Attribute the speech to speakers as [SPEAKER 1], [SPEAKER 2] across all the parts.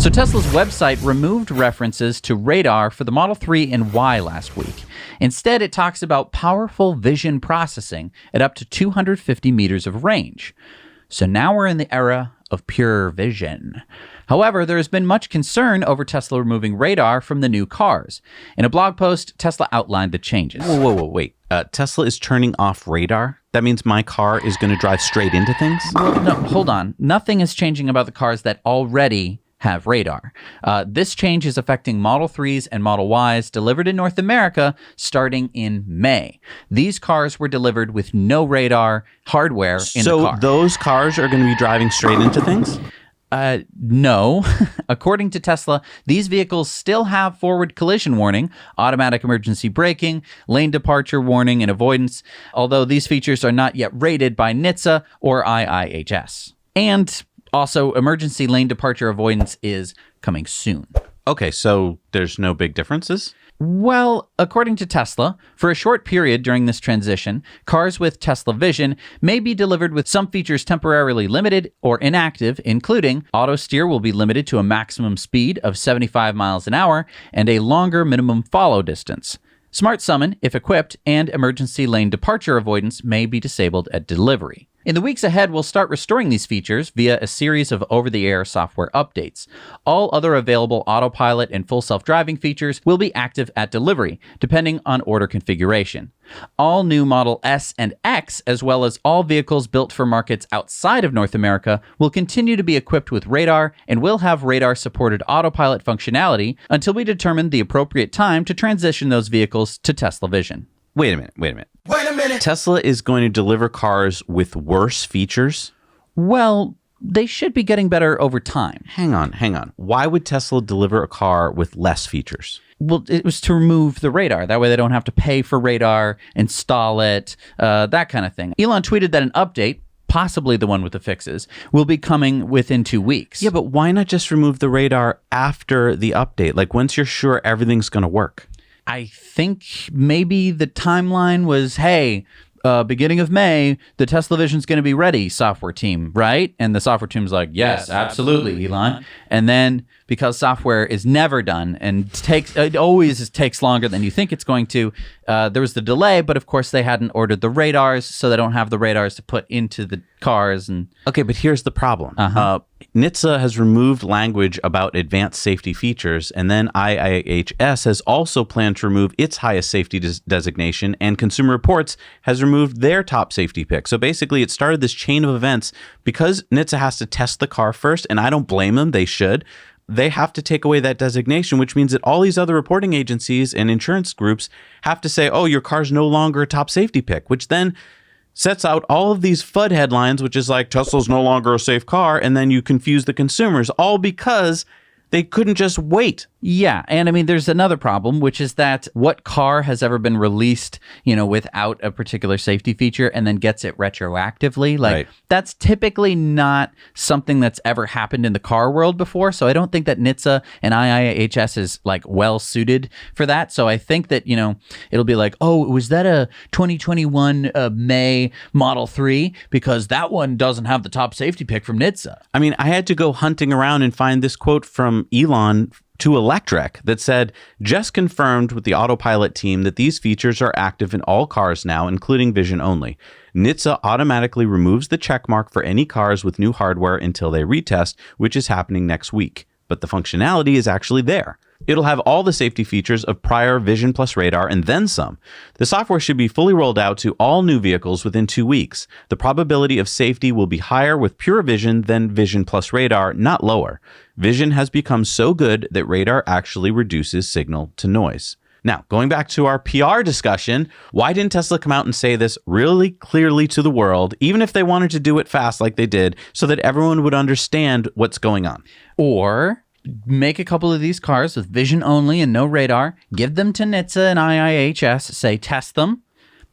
[SPEAKER 1] So Tesla's website removed references to radar for the Model 3 and Y last week. Instead, it talks about powerful vision processing at up to 250 meters of range. So now we're in the era of pure vision. However, there has been much concern over Tesla removing radar from the new cars. In a blog post, Tesla outlined the changes.
[SPEAKER 2] Whoa, wait. Tesla is turning off radar? That means my car is going to drive straight into things?
[SPEAKER 1] Well, no, hold on. Nothing is changing about the cars that already have radar. This change is affecting Model 3s and Model Ys delivered in North America starting in May. These cars were delivered with no radar hardware in the car.
[SPEAKER 2] So those cars are going to be driving straight into things?
[SPEAKER 1] No. According to Tesla, these vehicles still have forward collision warning, automatic emergency braking, lane departure warning and avoidance, although these features are not yet rated by NHTSA or IIHS. And also, emergency lane departure avoidance is coming soon.
[SPEAKER 2] Okay, so there's no big differences?
[SPEAKER 1] Well, according to Tesla, for a short period during this transition, cars with Tesla Vision may be delivered with some features temporarily limited or inactive, including auto steer will be limited to a maximum speed of 75 miles an hour and a longer minimum follow distance. Smart Summon, if equipped, and emergency lane departure avoidance may be disabled at delivery. In the weeks ahead, we'll start restoring these features via a series of over-the-air software updates. All other available autopilot and full self-driving features will be active at delivery, depending on order configuration. All new Model S and X, as well as all vehicles built for markets outside of North America, will continue to be equipped with radar and will have radar-supported autopilot functionality until we determine the appropriate time to transition those vehicles to Tesla Vision.
[SPEAKER 2] Wait a minute. Tesla is going to deliver cars with worse features?
[SPEAKER 1] Well, they should be getting better over time.
[SPEAKER 2] Hang on. Why would Tesla deliver a car with less features?
[SPEAKER 1] Well, it was to remove the radar. That way they don't have to pay for radar, install it, that kind of thing. Elon tweeted that an update, possibly the one with the fixes, will be coming within 2 weeks.
[SPEAKER 2] Yeah, but why not just remove the radar after the update? Like once you're sure everything's going to work.
[SPEAKER 1] I think maybe the timeline was, hey, beginning of May, the Tesla Vision's going to be ready, software team, right? And the software team's like, yes, absolutely, Elon. And then because software is never done and it always takes longer than you think it's going to, there was the delay, but of course they hadn't ordered the radars, so they don't have the radars to put into the cars. And
[SPEAKER 2] okay, but here's the problem. NHTSA has removed language about advanced safety features, and then IIHS has also planned to remove its highest safety designation, and Consumer Reports has removed their top safety pick. So basically, it started this chain of events because NHTSA has to test the car first, and I don't blame them, they should. They have to take away that designation, which means that all these other reporting agencies and insurance groups have to say, oh, your car's no longer a top safety pick, which then sets out all of these FUD headlines, which is like Tesla's no longer a safe car. And then you confuse the consumers, all because they couldn't just wait.
[SPEAKER 1] Yeah. And I mean, there's another problem, which is that what car has ever been released, without a particular safety feature and then gets it retroactively? Like, That's typically not something that's ever happened in the car world before. So I don't think that NHTSA and IIHS is like well suited for that. So I think that, it'll be like, oh, was that a 2021 May Model 3? Because that one doesn't have the top safety pick from NHTSA.
[SPEAKER 2] I mean, I had to go hunting around and find this quote from Elon to Electric that said, just confirmed with the autopilot team that these features are active in all cars now, including Vision only. NHTSA automatically removes the checkmark for any cars with new hardware until they retest, which is happening next week. But the functionality is actually there. It'll have all the safety features of prior Vision plus radar and then some. The software should be fully rolled out to all new vehicles within 2 weeks. The probability of safety will be higher with pure Vision than Vision plus radar, not lower. Vision has become so good that radar actually reduces signal to noise. Now, going back to our PR discussion, why didn't Tesla come out and say this really clearly to the world, even if they wanted to do it fast like they did, so that everyone would understand what's going on?
[SPEAKER 1] Or make a couple of these cars with Vision only and no radar, give them to NHTSA and IIHS, say test them,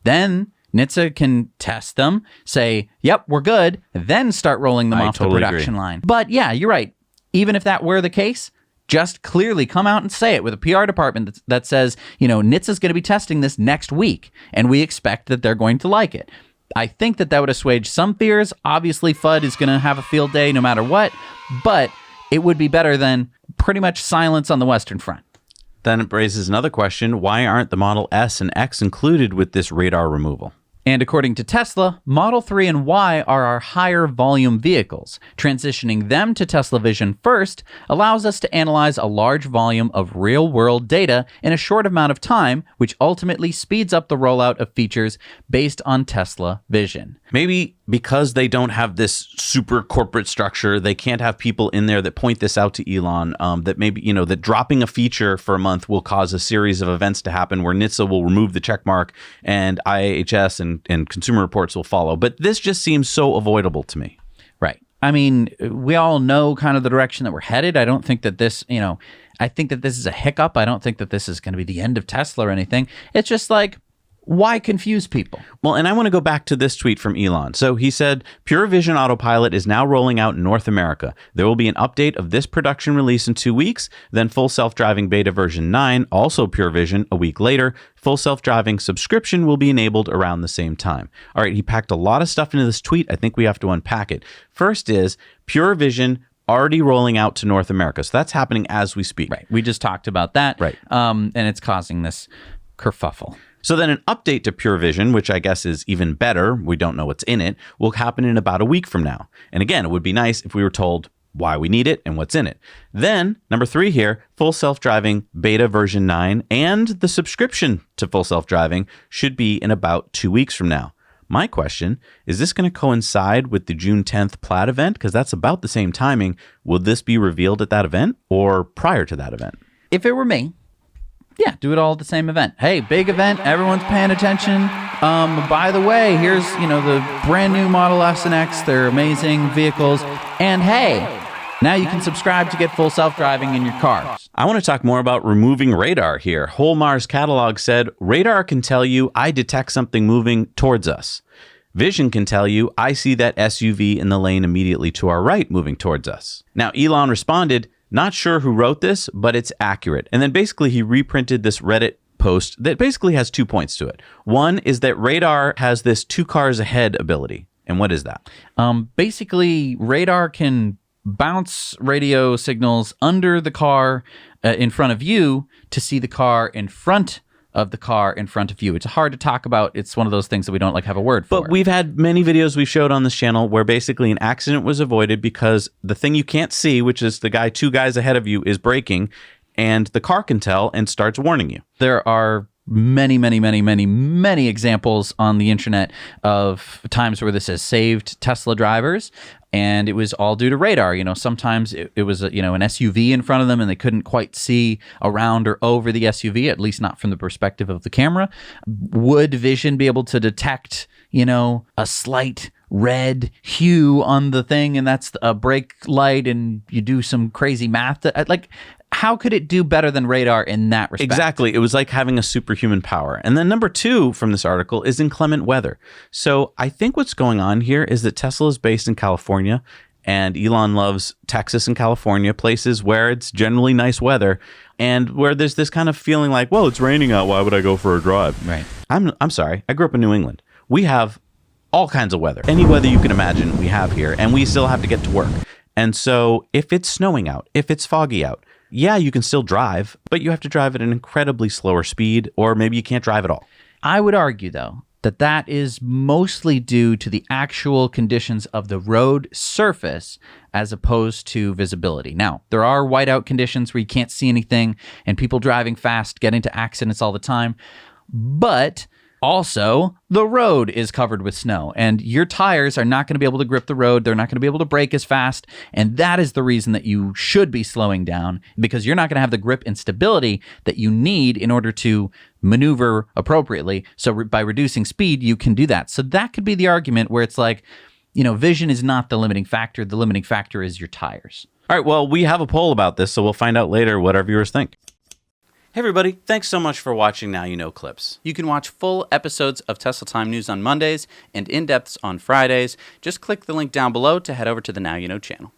[SPEAKER 1] then NHTSA can test them, say, yep, we're good, then start rolling them off the production line. But yeah, you're right. Even if that were the case, just clearly come out and say it with a PR department that says, NHTSA's going to be testing this next week, and we expect that they're going to like it. I think that would assuage some fears. Obviously, FUD is going to have a field day no matter what, but it would be better than pretty much silence on the Western Front.
[SPEAKER 2] Then it raises another question. Why aren't the Model S and X included with this radar removal?
[SPEAKER 1] And according to Tesla, Model 3 and Y are our higher volume vehicles. Transitioning them to Tesla Vision first allows us to analyze a large volume of real-world data in a short amount of time, which ultimately speeds up the rollout of features based on Tesla Vision.
[SPEAKER 2] Maybe because they don't have this super corporate structure, they can't have people in there that point this out to Elon, that maybe, that dropping a feature for a month will cause a series of events to happen where NHTSA will remove the check mark and IHS and Consumer Reports will follow. But this just seems so avoidable to me.
[SPEAKER 1] Right. I mean, we all know kind of the direction that we're headed. I don't think that this, I think that this is a hiccup. I don't think that this is going to be the end of Tesla or anything. It's just like, why confuse people?
[SPEAKER 2] Well, and I want to go back to this tweet from Elon. So he said, Pure Vision Autopilot is now rolling out in North America. There will be an update of this production release in 2 weeks, then full self-driving beta version 9, also Pure Vision, a week later. Full self-driving subscription will be enabled around the same time. All right, he packed a lot of stuff into this tweet. I think we have to unpack it. First is Pure Vision already rolling out to North America. So that's happening as we speak.
[SPEAKER 1] Right. We just talked about that.
[SPEAKER 2] Right.
[SPEAKER 1] And it's causing this kerfuffle.
[SPEAKER 2] So then an update to Pure Vision, which I guess is even better, we don't know what's in it, will happen in about a week from now. And again, it would be nice if we were told why we need it and what's in it. Then, number 3 here, full self-driving beta version 9 and the subscription to full self-driving should be in about 2 weeks from now. My question, is this going to coincide with the June 10th Plaid event? Because that's about the same timing. Will this be revealed at that event or prior to that event?
[SPEAKER 1] If it were me, yeah, do it all at the same event. Hey, big event, everyone's paying attention. By the way, here's, the brand new Model S and X. They're amazing vehicles. And hey, now you can subscribe to get full self-driving in your cars.
[SPEAKER 2] I want to talk more about removing radar here. Holmar's catalog said, radar can tell you I detect something moving towards us. Vision can tell you I see that SUV in the lane immediately to our right moving towards us. Now, Elon responded, not sure who wrote this, but it's accurate. And then basically he reprinted this Reddit post that basically has 2 points to it. One is that radar has this 2 cars ahead ability. And what is that?
[SPEAKER 1] Basically, radar can bounce radio signals under the car in front of you to see the car in front of the car in front of you. It's hard to talk about. It's one of those things that we don't have a word for.
[SPEAKER 2] But we've had many videos we showed on this channel where basically an accident was avoided because the thing you can't see, which is the guy 2 guys ahead of you, is braking, and the car can tell and starts warning you.
[SPEAKER 1] There are many, many, many, many, many examples on the internet of times where this has saved Tesla drivers, and it was all due to radar. Sometimes it was an SUV in front of them and they couldn't quite see around or over the SUV, at least not from the perspective of the camera. Would vision be able to detect, a slight red hue on the thing, and that's a brake light, and you do some crazy math how could it do better than radar in that respect?
[SPEAKER 2] Exactly. It was like having a superhuman power. And then number 2 from this article is inclement weather. So I think what's going on here is that Tesla is based in California, and Elon loves Texas and California, places where it's generally nice weather, and where there's this kind of feeling like, well, it's raining out, why would I go for a drive?
[SPEAKER 1] Right.
[SPEAKER 2] I'm sorry. I grew up in New England. We have all kinds of weather. Any weather you can imagine we have here, and we still have to get to work. And so if it's snowing out, if it's foggy out, yeah, you can still drive, but you have to drive at an incredibly slower speed, or maybe you can't drive at all.
[SPEAKER 1] I would argue, though, that is mostly due to the actual conditions of the road surface as opposed to visibility. Now, there are whiteout conditions where you can't see anything and people driving fast get into accidents all the time, but also, the road is covered with snow, and your tires are not going to be able to grip the road. They're not going to be able to brake as fast, and that is the reason that you should be slowing down, because you're not going to have the grip and stability that you need in order to maneuver appropriately. So by reducing speed, you can do that. So that could be the argument where it's like, vision is not the limiting factor. The limiting factor is your tires.
[SPEAKER 2] All right, well, we have a poll about this, so we'll find out later what our viewers think. Hey everybody, thanks so much for watching Now You Know Clips. You can watch full episodes of Tesla Time News on Mondays and in-depths on Fridays. Just click the link down below to head over to the Now You Know channel.